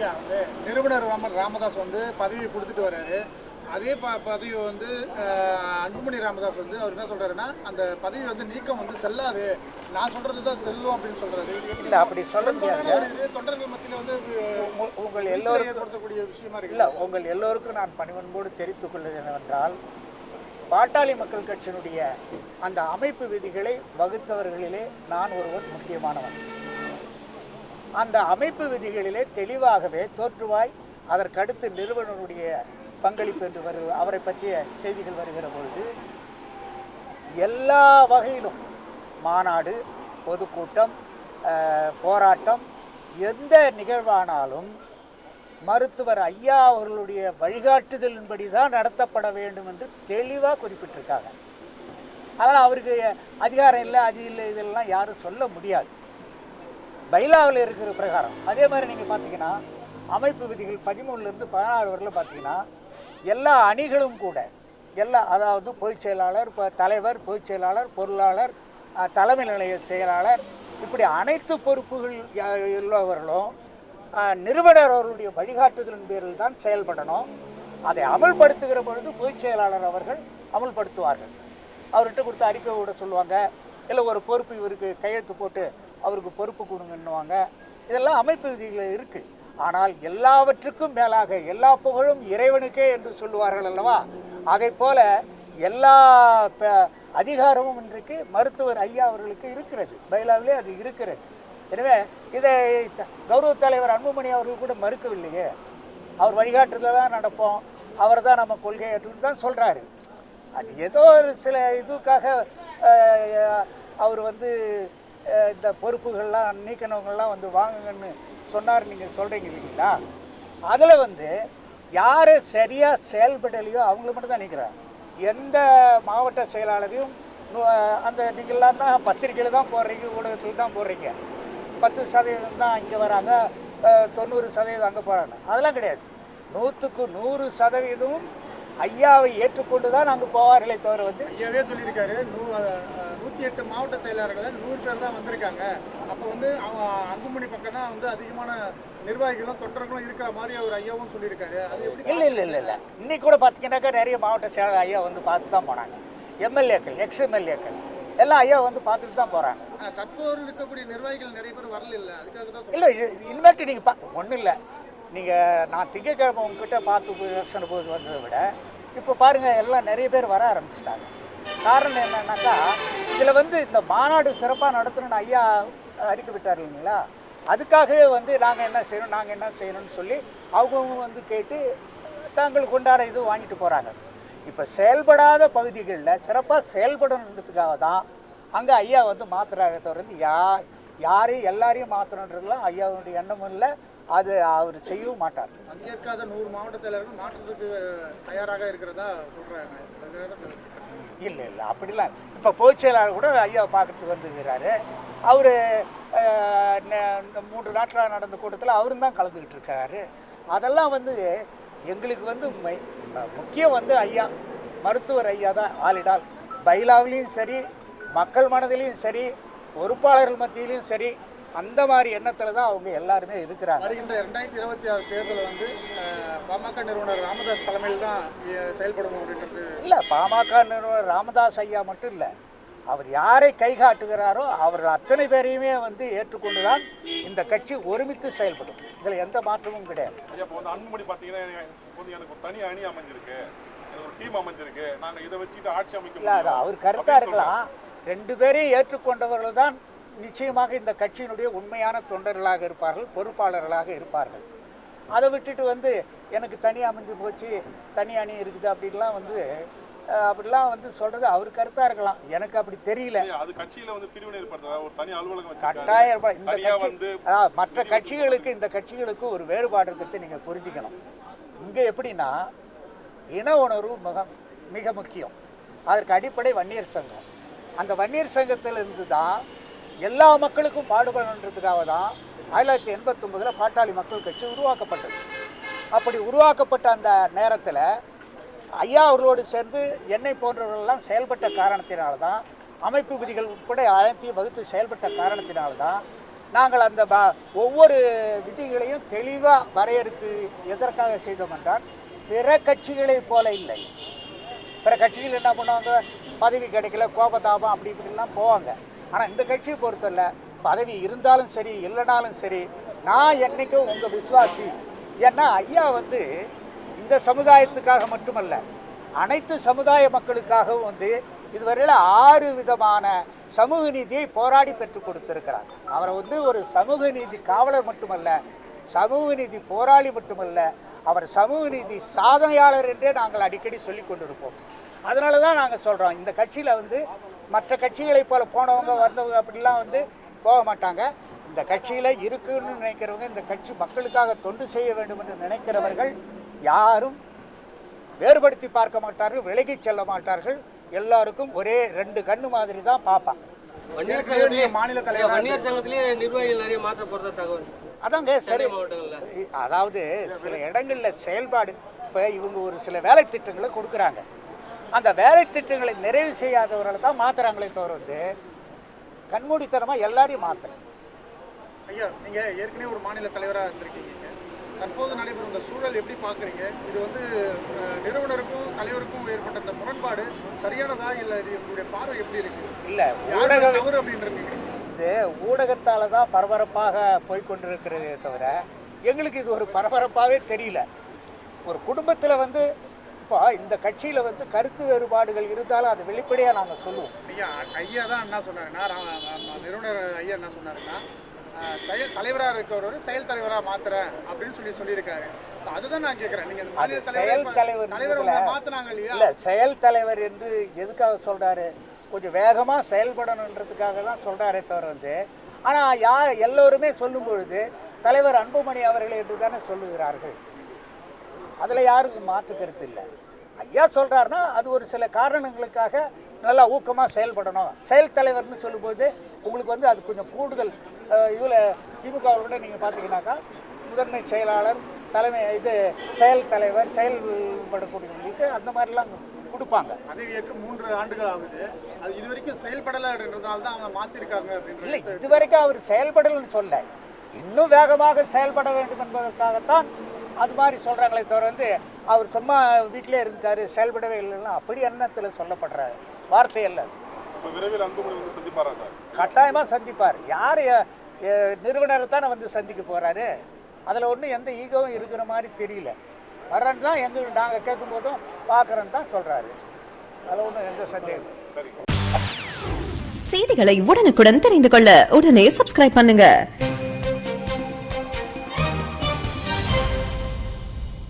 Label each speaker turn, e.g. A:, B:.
A: ஐயா வந்து நிறுவனர் ராமதாஸ் வந்து பதவியை கொடுத்துட்டு வர்றாரு. அதே பதவி வந்து அன்புமணி ராமதாஸ் வந்து அவர் என்ன சொல்றாருன்னா, அந்த பதவி வந்து நீக்கம் வந்து செல்லாது, நான் சொல்றது தான் செல்லும் அப்படின்னு சொல்றாரு.
B: இல்லை, அப்படி சொல்ல முடியாது.
A: தொண்டர்கள் மத்தியில் வந்து
B: உங்கள் எல்லோருக்கும்
A: ஏற்படுத்தக்கூடிய விஷயமா இருக்கு.
B: இல்லை, உங்கள் எல்லோருக்கும் நான் பணிவன்போடு தெரிவித்துக் கொள்வது என்னவென்றால், பாட்டாளி மக்கள் கட்சியினுடைய அந்த அமைப்பு விதிகளை வகுத்தவர்களிலே நான் ஒருவன் முக்கியமானவன். அந்த அமைப்பு விதிகளிலே தெளிவாகவே தோற்றுவாய் அதற்கடுத்து நிறுவனருடைய பங்களிப்பு என்று அவரை பற்றிய செய்திகள் வருகிற பொழுது எல்லா வகையிலும் மாநாடு, பொதுக்கூட்டம், போராட்டம், எந்த நிகழ்வானாலும் மருத்துவர் ஐயா அவர்களுடைய வழிகாட்டுதலின்படி தான் நடத்தப்பட வேண்டும் என்று தெளிவாக குறிப்பிட்டிருக்காங்க. அதனால் அவருக்கு அதிகாரம் இல்லை, அது இல்லை, இதெல்லாம் யாரும் சொல்ல முடியாது. பைலாவில் இருக்கிற பிரகாரம் அதே மாதிரி நீங்கள் பார்த்தீங்கன்னா அமைப்பு விதிகள் 13லேருந்து 16 வரையில் பார்த்தீங்கன்னா எல்லா அணிகளும் கூட அதாவது பொதுச் செயலாளர், தலைவர், பொதுச் செயலாளர், பொருளாளர், தலைமை நிலைய செயலாளர், இப்படி அனைத்து பொறுப்புகள் உள்ளவர்களும் நிறுவனர் அவர்களுடைய வழிகாட்டுதலின் பேரில் தான் செயல்படணும். அதை அமல்படுத்துகிற பொழுது பொதுச் செயலாளர் அவர்கள் அமல்படுத்துவார்கள். அவர்கிட்ட கொடுத்து அறிக்கை விட சொல்லுவாங்க, இல்லை ஒரு பொறுப்பு இவருக்கு கையெழுத்து போட்டு அவருக்கு பொறுப்பு கொடுங்கன்னுவாங்க. இதெல்லாம் அமைப்பு விதிகள் இருக்குது. ஆனால் எல்லாவற்றுக்கும் மேலாக எல்லா புகழும் இறைவனுக்கே என்று சொல்லுவார்கள் அல்லவா, அதை போல எல்லா அதிகாரமும் இன்றைக்கு மருத்துவர் ஐயா அவர்களுக்கு இருக்கிறது. பைலாவிலே அது இருக்கிறது. எனவே இதை கௌரவ தலைவர் அன்புமணி அவர்கள் கூட மறுக்கவில்லையே. அவர் வழிகாட்டுதல தான் நடப்போம், அவர் தான் நம்ம கொள்கை ஏற்றுட்டு தான் சொல்கிறாரு. அது ஏதோ ஒரு சில இதுக்காக அவர் வந்து இந்த பொறுப்புகள்லாம் நீக்கினவங்கள்லாம் வந்து வாங்குங்கன்னு சொன்னார். நீங்கள் சொல்கிறீங்க இல்லைங்களா, அதில் வந்து யார் சரியாக செயல்படலையோ அவங்கள மட்டும் தான் நீக்கிறார். எந்த மாவட்ட செயலாளரையும் அந்த நீங்கள்லாம் தான் பத்திரிக்கையில் தான் போடுறீங்க, ஊடகத்தில் தான் போடுறீங்க, 10% தான் இங்கே வராங்க, 90% அங்கே போகிறாங்க. அதெல்லாம் கிடையாது. 100க்கு 100% ஐயாவை ஏற்றுக்கொண்டு தான் அங்கே போவார்களே தவிர வந்து
A: ஐயாவே சொல்லியிருக்காரு 108 மாவட்ட செயலாளர்கள் 100 பேர் தான் வந்திருக்காங்க. அப்போ வந்து அவங்க அன்புமணி பக்கம் தான் வந்து அதிகமான நிர்வாகிகளும் தொண்டர்களும் இருக்கிற மாதிரி அவர் ஐயாவும் சொல்லியிருக்காரு. அது எப்படி?
B: இல்லை இன்னைக்கு கூட பார்த்தீங்கன்னாக்கா நிறைய மாவட்ட செயலாளர் ஐயா வந்து பார்த்து தான் போனாங்க. எம்எல்ஏக்கள், எக்ஸ்எம்எல்ஏக்கள் எல்லாம் ஐயா வந்து பார்த்துட்டு தான் போகிறாங்க.
A: தற்போது இருக்கக்கூடிய நிர்வாகிகள் நிறைய பேர் வரல. இல்லை, அதுக்காக தான்
B: இல்லை. இனிமேட்டு நீங்கள் ஒன்றும் இல்லை, நீங்கள் நான் திங்கட்கிழமை உங்ககிட்ட பார்த்து பேசின போது வந்ததை விட இப்போ பாருங்கள் எல்லாம் நிறைய பேர் வர ஆரம்பிச்சிட்டாங்க. காரணம் என்னன்னாக்கா, இதில் வந்து இந்த மாநாடு சிறப்பாக நடத்தணும்னு ஐயா அறிக்கை விட்டார் இல்லைங்களா, அதுக்காகவே வந்து நாங்கள் என்ன செய்யணும்னு சொல்லி அவங்க வந்து கேட்டு தாங்களுக்கு உண்டான இது வாங்கிட்டு போகிறாங்க. இப்போ செயல்படாத பகுதிகளில் சிறப்பாக செயல்படணுன்றதுக்காக தான் அங்கே ஐயா வந்து மாற்றுறாங்க. தவிர யாரையும் எல்லாரையும் மாற்றணுன்றதுலாம் ஐயாவுடைய எண்ணமும் இல்லை, அது அவர் செய்யவும் மாட்டார்.
A: பங்கேற்காத 100 மாவட்ட செயலர்கள் மாற்றத்துக்கு தயாராக இருக்கிறதா சொல்கிறாங்க.
B: இல்லை அப்படிலாம் இப்போ பொதுச் செயலாளர் கூட ஐயாவை பார்க்கறதுக்கு வந்துருக்கிறாரு. அவர் இந்த 3 நாட்களாக நடந்த கூட்டத்தில் அவரும் தான் கலந்துக்கிட்டு இருக்காரு. அதெல்லாம் வந்து எங்களுக்கு வந்து முக்கியம் வந்து ஐயா, மருத்துவர் ஐயா தான் ஆளிடால். பைலாவிலையும் சரி, மக்கள் மனதிலையும் சரி, பொறுப்பாளர்கள் மத்தியிலையும் சரி, அந்த மாதிரி எண்ணத்தில் தான் அவங்க எல்லாருமே இருக்கிறாங்க.
A: வருகின்ற 2026 தேர்தலில் வந்து பாமக நிறுவனர் ராமதாஸ் தலைமையில் தான் செயல்படணும் அப்படின்றது
B: இல்லை. பாமக நிறுவனர் ராமதாஸ் ஐயா மட்டும் இல்லை, அவர் யாரை கை காட்டுகிறாரோ அவர்கள் அத்தனை பேரையுமே வந்து ஏற்றுக்கொண்டு தான் இந்த கட்சி ஒருமித்து செயல்படும். இதில் எந்த மாற்றமும் கிடையாது.
C: அன்புமணி பார்த்தீங்கன்னா எனக்கு தனி அணி அமைஞ்சிருக்கு, ஒரு டீம் அமைஞ்சிருக்கு, நாங்கள் இதை வச்சுட்டு ஆட்சி அமைக்க
B: இல்லை, அது அவர் கருத்தாக இருக்கலாம். 2 பேரையும் ஏற்றுக்கொண்டவர்கள் தான் நிச்சயமாக இந்த கட்சியினுடைய உண்மையான தொண்டர்களாக இருப்பார்கள், பொறுப்பாளர்களாக இருப்பார்கள். அதை விட்டுட்டு வந்து எனக்கு தனி அமைஞ்சு போச்சு, தனி அணி இருக்குது அப்படின்லாம் வந்து சொல்றது அவர் கருத்தாக இருக்கலாம். எனக்கு அப்படி தெரியல.
C: அது கட்சியில் வந்து பிரிவினை ஏற்படுத்தா, ஒரு தனி அலுவலகம்
B: கட்டாயம் இந்த கட்சி மற்ற கட்சிகளுக்கு இந்த கட்சிகளுக்கு ஒரு வேறுபாடு இருக்கிறத நீங்கள் புரிஞ்சுக்கணும். இங்கே எப்படின்னா இன உணர்வு மிக முக்கியம். அதற்கு அடிப்படை வன்னியர் சங்கம். அந்த வன்னியர் சங்கத்திலிருந்து தான் எல்லா மக்களுக்கும் பாடுபடுன்றதுக்காக தான் 1989 பாட்டாளி மக்கள் கட்சி உருவாக்கப்பட்டது. அப்படி உருவாக்கப்பட்ட அந்த நேரத்தில் ஐயா அவர்களோடு சேர்ந்து என்னை போன்றவர்களெல்லாம் செயல்பட்ட காரணத்தினால்தான், அமைப்பு விதிகள் உட்பட அனைத்தையும் வகுத்து செயல்பட்ட காரணத்தினால்தான் நாங்கள் அந்த ஒவ்வொரு விதிகளையும் தெளிவாக வரையறுத்து எதற்காக செய்தோம் என்றால் பிற கட்சிகளைப் போல இல்லை. பிற கட்சிகள் என்ன பண்ணுவாங்க, பதவி கிடைக்கல கோபதாபம் அப்படி இப்படிலாம் போவாங்க. ஆனால் இந்த கட்சியை பொறுத்தவரை பதவி இருந்தாலும் சரி இல்லைனாலும் சரி நான் என்றைக்கும் உங்கள் விசுவாசி. ஏன்னா ஐயா வந்து இந்த சமுதாயத்துக்காக மட்டுமல்ல அனைத்து சமுதாய மக்களுக்காகவும் வந்து இதுவரையில் 6 விதமான சமூக நீதியை போராடி பெற்றுக் கொடுத்திருக்கிறார். அவரை வந்து ஒரு சமூக நீதி காவலர் மட்டுமல்ல, சமூக நீதி போராளி மட்டுமல்ல, அவர் சமூக நீதி சாதனையாளர் என்றே நாங்கள் அடிக்கடி சொல்லி கொண்டிருப்போம். அதனால தான் நாங்கள் சொல்கிறோம், இந்த கட்சியில் வந்து மற்ற கட்சிகளைப் போல போனவங்க வந்தவங்க அப்படிலாம் வந்து போக மாட்டாங்க. இந்த கட்சியில் இருக்குன்னு நினைக்கிறவங்க, இந்த கட்சி மக்களுக்காக தொண்டு செய்ய வேண்டும் என்று நினைக்கிறவர்கள் யாரும் வேறுபடுத்தி பார்க்க மாட்டார்கள், விலகி செல்ல மாட்டார்கள். எல்லாருக்கும் ஒரே 2 கண்ணு மாதிரி தான் பார்ப்பாங்க.
A: மாநில தலைவர்
D: வன்னியர் சங்கத்திலேயே நிர்வாகிகள் நிறைய மாற்ற போறதா தகவல்.
B: அதாங்க சரி. அதாவது சில இடங்களில் செயல்பாடு, இப்போ இவங்க ஒரு சில வேலை திட்டங்களை கொடுக்குறாங்க, அந்த வேலை திட்டங்களை நிறைவு செய்யாதவர்களை தான் மாற்றுறாங்களே தவிர வந்து கண்மூடித்தனமாக எல்லாரையும் மாற்றுறேன்.
A: ஐயா, நீங்கள் ஏற்கனவே ஒரு மாநில தலைவராக இருந்திருக்கீங்க. தற்போது நடைபெறும் இந்த சூழல் எப்படி பார்க்குறீங்க? இது வந்து நிறுவனருக்கும் தலைவருக்கும் ஏற்பட்ட இந்த முரண்பாடு சரியானதா இல்லை இது உங்களுடைய பார்வை எப்படி இருக்கு?
B: இல்லை
A: தவறு அப்படின்றீங்க.
B: இது ஊடகத்தால் தான் பரபரப்பாக போய்கொண்டிருக்கிறதே தவிர எங்களுக்கு இது ஒரு பரபரப்பாகவே தெரியல. ஒரு குடும்பத்தில் வந்து இப்போ இந்த கட்சியில் வந்து கருத்து வேறுபாடுகள் இருந்தாலும் அது வெளிப்படையாக நாங்கள் சொல்லுவோம்.
A: ஐயா தான் என்ன சொன்னாருன்னா, நிறுவனர் ஐயா என்ன சொன்னாருன்னா, தலைவராக இருக்கிறவர் செயல் தலைவராக மாத்துறேன் அப்படின்னு சொல்லியிருக்காரு. அதுதான் நான் கேட்குறேன், நீங்கள்
B: செயல் தலைவர்
A: மாற்றினாங்க இல்லையா?
B: இல்லை, செயல் தலைவர் என்று எதுக்காக சொல்கிறாரு, கொஞ்சம் வேகமாக செயல்படணுன்றதுக்காக தான் சொல்கிறாரே தவிர வந்து, ஆனால் எல்லோருமே சொல்லும் பொழுது தலைவர் அன்புமணி அவர்கள் என்று தானே சொல்லுகிறார்கள். அதில் யாருக்கும் மாற்று கருத்து இல்லை. ஐயா சொல்கிறாருன்னா அது ஒரு சில காரணங்களுக்காக நல்லா ஊக்கமாக செயல்படணும். செயல் தலைவர்னு சொல்லும்போது உங்களுக்கு வந்து அது கொஞ்சம் கூடுதல். இதில் திமுகவோட நீங்கள் பார்த்தீங்கன்னாக்கா முதன்மை செயலாளர், தலைமை செயல் தலைவர், செயல்படக்கூடியவங்களுக்கு அந்த மாதிரிலாம் கொடுப்பாங்க.
A: பதவியேற்று 3 ஆண்டுகள் ஆகுது, அது இது வரைக்கும் செயல்படலைன்றதுனால தான் அவங்க மாற்றிருக்காங்க அப்படின்னு.
B: இல்லை, இது வரைக்கும் அவர் செயல்படலன்னு சொல்ல, இன்னும் வேகமாக செயல்பட வேண்டும் என்பதற்காகத்தான் அது மாதிரி சொல்கிறாங்களே தவிர வந்து அவர் சும்மா வீட்டிலே இருந்தார் செயல்படவே இல்லைன்னா அப்படி எண்ணத்தில் சொல்லப்படுற வார்த்தை அல்ல.
C: விரைவில் அன்புமணி வந்து சந்திப்பாரா சார்?
B: கட்டாயமாக சந்திப்பார். யார் நிறுவனரை தானே வந்து சந்திக்க போகிறாரு. அதில் ஒன்றும் எந்த ஈகோவும் இருக்கிற மாதிரி தெரியல. வர்றன்னு தான் நாங்கள் கேட்கும் போதும் பார்க்குறேன்னு தான் சொல்கிறாரு. அதில் ஒன்றும் எந்த சந்தேகம்.
E: செய்திகளை உடனுக்குடன் தெரிந்து கொள்ள உடனே சப்ஸ்கிரைப் பண்ணுங்க.